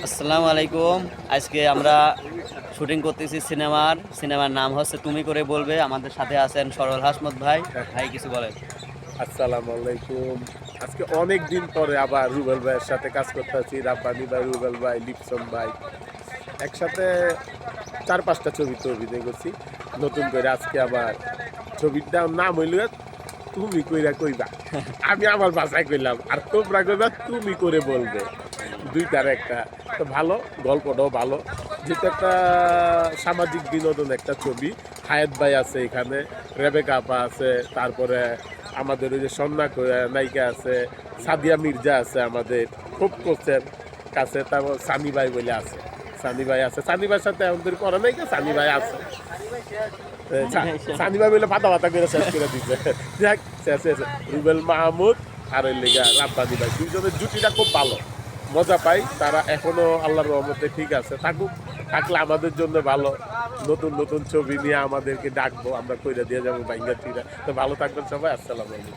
আসসালামু আলাইকুম। আজকে আমরা শুটিং করতেছি সিনেমার নাম হচ্ছে তুমি করে বলবে। আমাদের সাথে আছেন সরল হাসমত ভাই। ভাই কিছু বলেন। আসসালামু আলাইকুম। আজকে অনেক দিন পরে আবার রুবেল ভাইয়ের সাথে কাজ করতে আছি। রাব্বানি ভাই, রুবেল ভাই, লিপসন ভাই একসাথে ৪-৫টা ছবিতে অভিনয় করছি। নতুন করে আজকে আবার ছবিটার নাম হইল তুমি কইরা কইবা। আমি আমার ভাষায় কইলাম আর তোমরা কইবা তুমি করে বলবে। দুইটার একটা তো ভালো, গল্পটাও ভালো। যেহেতু একটা সামাজিক বিনোদন একটা ছবি। হায়াত ভাই আছে এখানে, রেবেকা আপা আছে, তারপরে আমাদের ওই যে সন্ধ্যা নায়িকা আছে, সাদিয়া মির্জা আছে আমাদের খুব কোচের কাছে, তারপর সানি ভাই বলে আছে। সানি ভাই আছে, সানি ভাইয়ের সাথে আমাদের করা নাই, সানি ভাই আছে। সানি ভাই বলে ফাটা ফাটা করে শেষ করে দিচ্ছে। যাক শেষ শেষ রুবেল মাহমুদ আর ওই লেগা রাব্বানি ভাই দুইজনের জুটিটা খুব ভালো, মজা পাই। তারা এখনো আল্লাহর রহমতে ঠিক আছে, থাকুক, থাকলে আমাদের জন্য ভালো। নতুন নতুন ছবি নিয়ে আমাদেরকে ডাকবো, আমরা কইরা দিয়ে যাবো বাইঙ্গা টিরা। তো ভালো থাকবেন সবাই, আসসালামু আলাইকুম।